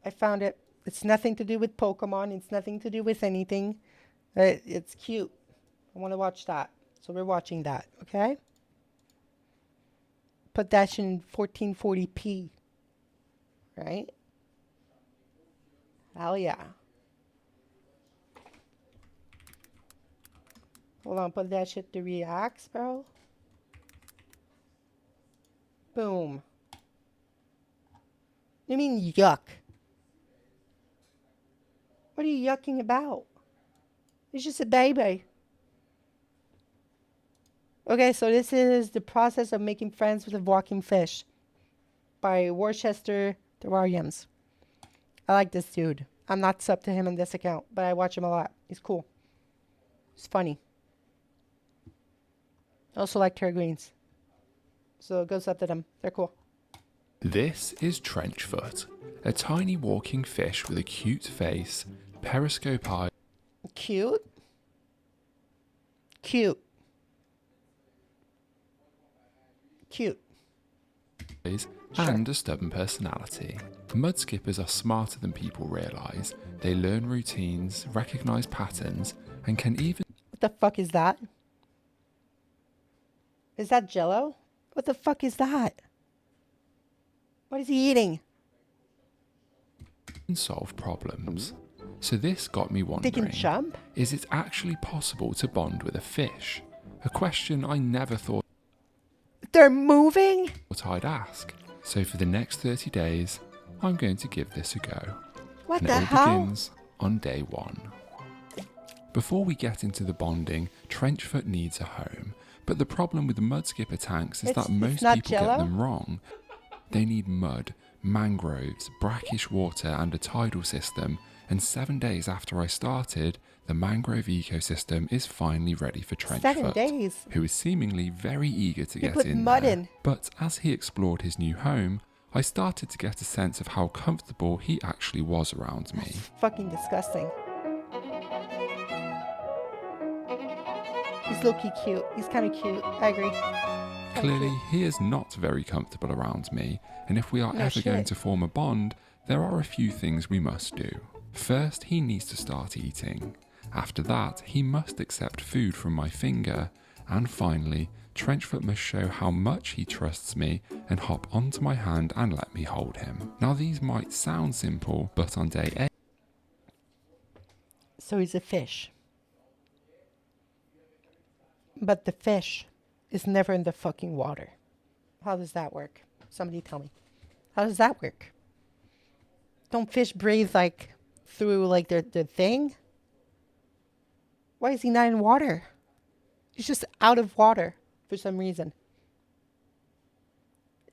I found it. It's nothing to do with Pokemon. It's nothing to do with anything. It's cute. I want to watch that. So we're watching that, okay? Put that in 1440p. Right? Hell yeah. Hold on, put that shit to reacts, bro. Boom. You mean yuck? What are you yucking about? It's just a baby. Okay, so this is The Process of Making Friends with a Walking Fish by Worcester Terrariums. I like this dude. I'm not sub to him in this account, but I watch him a lot. He's cool. He's funny. I also like Terra Greens. So it goes up to them. They're cool. This is Trenchfoot, a tiny walking fish with a cute face, periscope eyes, Cute? Cute. Cute. and a stubborn personality. Mudskippers are smarter than people realise. They learn routines, recognise patterns, and can even... What the fuck is that? Is that Jello? What the fuck is that? What is he eating? solve problems. So this got me They can wondering, jump? is it actually possible to bond with a fish? A question I never thought They're moving? I'd ask. So for the next 30 days, I'm going to give this a go. What And the it all hell? begins on day 1. Before we get into the bonding, Trenchfoot needs a home. But the problem with the mudskipper tanks is that most not people Jell-O? get them wrong. They need mud, mangroves, brackish water and a tidal system. And 7 days after I started, the mangrove ecosystem is finally ready for 7 Trenchfoot, days? who is seemingly very eager to They get put in mud there. in. But as he explored his new home, I started to get a sense of how comfortable he actually was around me. Fucking disgusting. He's low-key cute. He's kind of cute. I agree. Kinda Clearly, cute. he is not very comfortable around me, and if we are No ever going shit. to form a bond, there are a few things we must do. First, he needs to start eating. After that, he must accept food from my finger. And finally, Trenchfoot must show how much he trusts me and hop onto my hand and let me hold him. Now these might sound simple, but on day 8, So he's a fish. But the fish is never in the fucking water. How does that work? Somebody tell me. How does that work? Don't fish breathe like through like their thing? Why is he not in water? He's just out of water for some reason.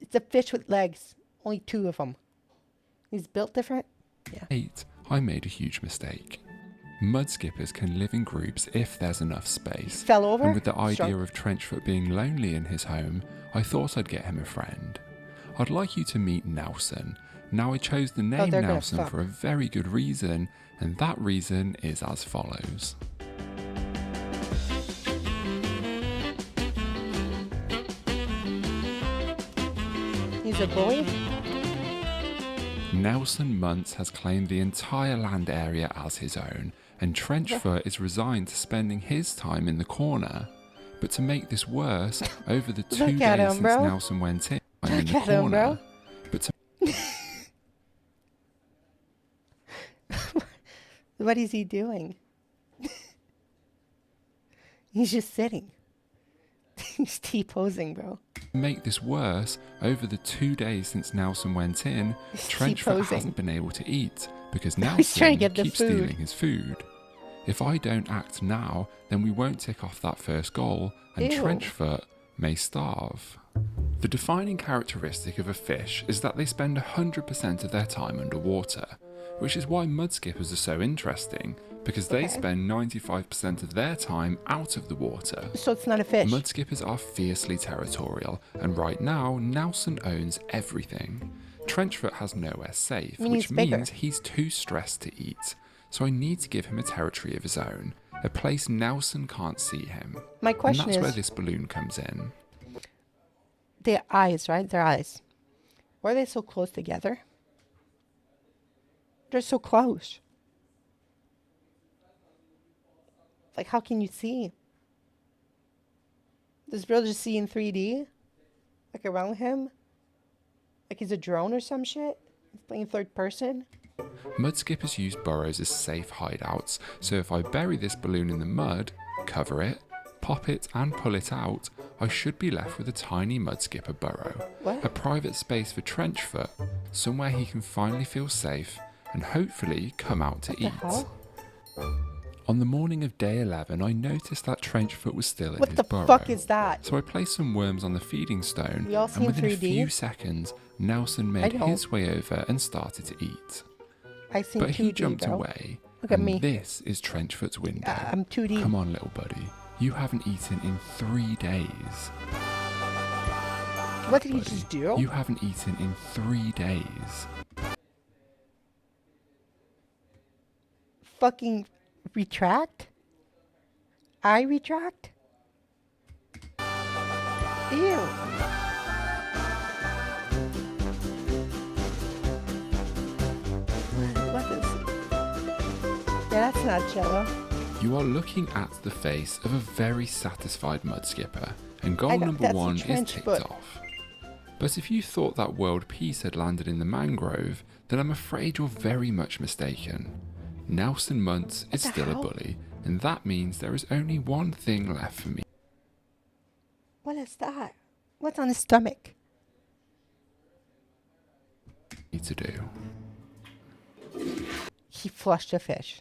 It's a fish with legs. Only 2 of them. He's built different? Yeah. I made a huge mistake. Mudskippers can live in groups if there's enough space. Fell over? And with the idea Shrunk. of Trenchfoot being lonely in his home, I thought I'd get him a friend. I'd like you to meet Nelson. Now I chose the name they're gonna Nelson fuck. for a very good reason, and that reason is as follows. He's a boy? Nelson Muntz has claimed the entire land area as his own, and Trenchfoot is resigned to spending his time in the corner. But to make this worse, over the 2 Look at days him, since bro. Nelson went in, I'm in Look the at him, corner. bro. But to What is he doing? He's just sitting. He's T-posing, bro. make this worse, over the 2 days since Nelson went in, Trenchfoot T-posing. hasn't been able to eat because He's Nelson trying to get the keeps food. stealing his food. If I don't act now, then we won't tick off that first goal, and Ew. Trenchfoot may starve. The defining characteristic of a fish is that they spend 100% of their time underwater, which is why mudskippers are so interesting, because they Okay. spend 95% of their time out of the water. So it's not a fish. Mudskippers are fiercely territorial, and right now, Nelson owns everything. Trenchfoot has nowhere safe, I mean, which he's bigger. means he's too stressed to eat. So I need to give him a territory of his own, a place Nelson can't see him. My And question that's where is, this balloon comes in. their eyes, right? Their eyes. Why are they so close together? They're so close. Like, how can you see? Does bro just see in 3D? Like, around him? Like he's a drone or some shit? He's playing third person? Mudskippers use burrows as safe hideouts, so if I bury this balloon in the mud, cover it, pop it and pull it out, I should be left with a tiny mudskipper burrow. What? A private space for Trenchfoot, somewhere he can finally feel safe and hopefully come out to What the eat. hell? On the morning of day 11, I noticed that Trenchfoot was still in What his the burrow. fuck is that? So I placed some worms on the feeding stone, We all see and in within a 3D? few seconds, Nelson made know. his way over and started to eat. I seen But 2D, he jumped bro. away, Look at and me. this is Trenchfoot's window. I'm 2D. Come on, little buddy. You haven't eaten in 3 days. What did he Buddy, just do? You haven't eaten in 3 days. Fucking retract? I retract? Ew. What is... Yeah, that's not Jello. You are looking at the face of a very satisfied mudskipper, and goal number that's a 1 is trench ticked foot. off. But if you thought that world peace had landed in the mangrove, then I'm afraid you're very much mistaken. Nelson Muntz is the still hell? a bully, and that means there is only one thing left for me What is that? What's on his stomach? to do. He flushed a fish.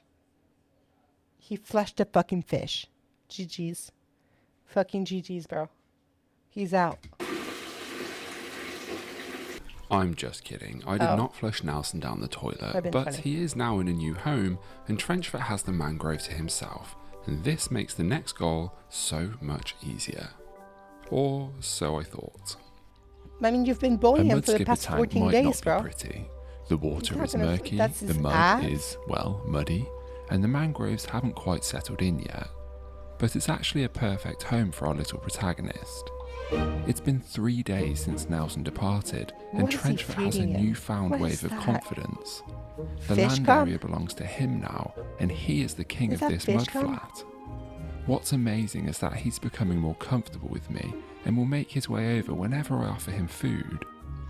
He flushed a fucking fish. GG's. Fucking GG's, bro. He's out. I'm just kidding. I did Oh. not flush Nelson down the toilet, That'd been but funny. he is now in a new home, and Trenchfoot has the mangrove to himself, and this makes the next goal so much easier. Or so I thought. I mean, you've been A bullying him for the mudskipper past tank 14 might days, not be bro. pretty. The water not is gonna- murky, that's the his mud ass? is, well, muddy, and the mangroves haven't quite settled in yet. But it's actually a perfect home for our little protagonist. It's been 3 days since Nelson departed, and What is he Trenchfoot has a feeding him? newfound What wave is of that? confidence. The Fish land cum? area belongs to him now, and he is the king Is of that this fish mud cum? flat. What's amazing is that he's becoming more comfortable with me and will make his way over whenever I offer him food.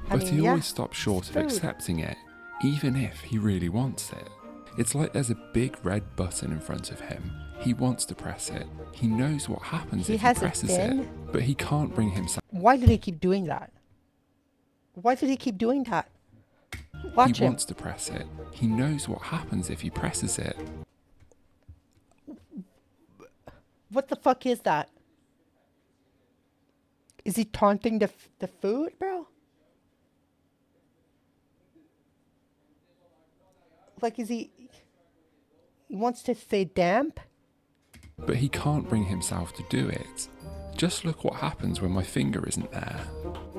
I But mean, he yeah, always stops short it's of food. accepting it, even if he really wants it. It's like there's a big red button in front of him. He wants to press it. He knows what happens He if he has a presses fin. it, but he can't bring himself. Why do they keep doing that? Why do they keep doing that? Watch He him. wants to press it. He knows what happens if he presses it. What the fuck is that? Is he taunting the food, bro? Like, is he wants to stay damp? But he can't bring himself to do it. Just look what happens when my finger isn't there.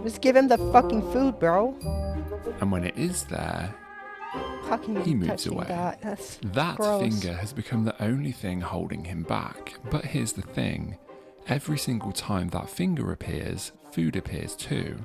Just give him the fucking food, bro. And when it is there, How can you he be moves touching away. that? That's that gross. finger has become the only thing holding him back. But here's the thing. Every single time that finger appears, food appears too.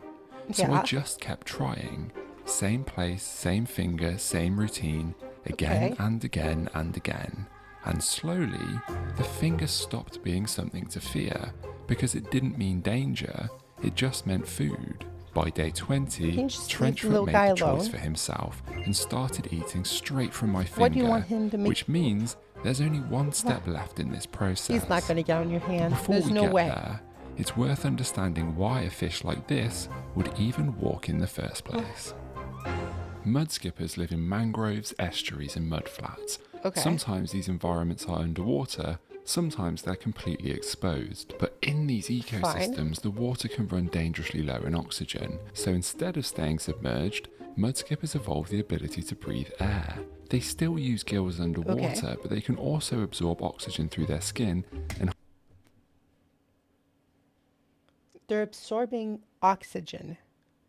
So I Yeah. just kept trying. Same place, same finger, same routine, again Okay. and again and again. And slowly, the finger stopped being something to fear because it didn't mean danger, it just meant food. By day 20, Can you just leave the little Trenchfoot guy made the choice alone? for himself and started eating straight from my finger, What do you want him to make? which means there's only one step left in this process. He's not going to get on your hand. Before There's we no get way. there, it's worth understanding why a fish like this would even walk in the first place. Mudskippers live in mangroves, estuaries and mudflats. Okay. Sometimes these environments are underwater, sometimes they're completely exposed. But in these ecosystems, the water can run dangerously low in oxygen. So instead of staying submerged, mudskippers evolved the ability to breathe air. They still use gills underwater, but they can also absorb oxygen through their skin and They're absorbing oxygen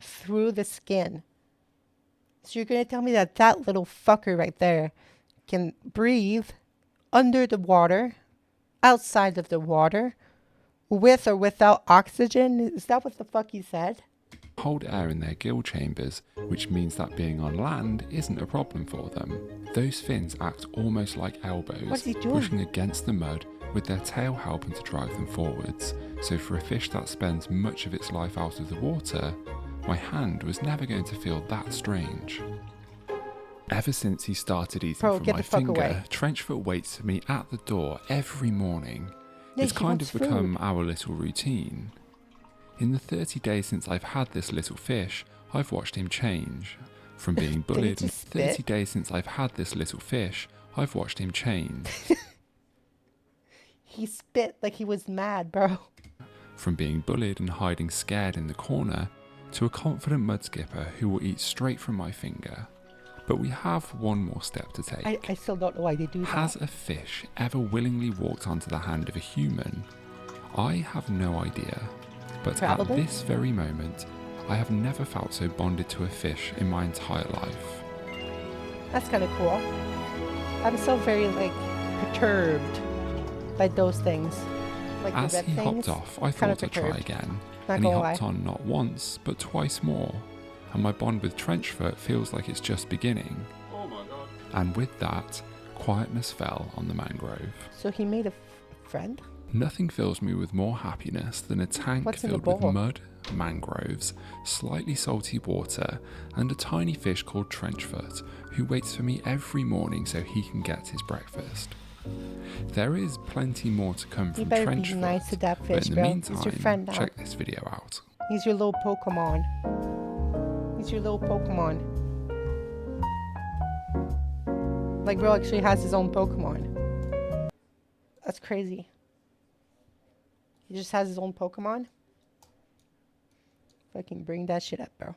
through the skin. So you're going to tell me that that little fucker right there can breathe under the water, outside of the water, with or without oxygen? Is that what the fuck he said? hold air in their gill chambers, which means that being on land isn't a problem for them. Those fins act almost like elbows, What's he doing? pushing against the mud with their tail helping to drive them forwards. So for a fish that spends much of its life out of the water, my hand was never going to feel that strange. Ever since he started eating Bro, from get my the fuck finger, away. Trenchfoot waits for me at the door every morning. Yeah, It's he kind wants of become our little routine. In the 30 days since I've had this little fish, I've watched him change. From being he bullied, in just 30 spit? days since I've had this little fish, I've watched him change. He spit like he was mad, bro. From being bullied and hiding scared in the corner, to a confident mud skipper who will eat straight from my finger. But we have one more step to take. I still don't know why they do that. Has a fish ever willingly walked onto the hand of a human? I have no idea. But Probably. at this very moment, I have never felt so bonded to a fish in my entire life. That's kind of cool. I'm so very, like, perturbed by those things. Like As the red he things. hopped off, I Kinda thought I'd try perturbed. again. Not And he gonna hopped lie. on not once, but twice more. And my bond with Trenchfoot feels like it's just beginning. Oh my god. And with that, quietness fell on the mangrove. So he made a friend? Nothing fills me with more happiness than a tank What's in the filled with bowl? mud, mangroves, slightly salty water, and a tiny fish called Trenchfoot, who waits for me every morning so he can get his breakfast. There is plenty more to come You from better Trenchfoot, be nice to that but fish, in the bro. meantime, He's your friend now. check this video out. He's your little Pokemon. He's your little Pokemon. Like, bro actually has his own Pokemon. That's crazy. He just has his own Pokemon? Fucking bring that shit up, bro.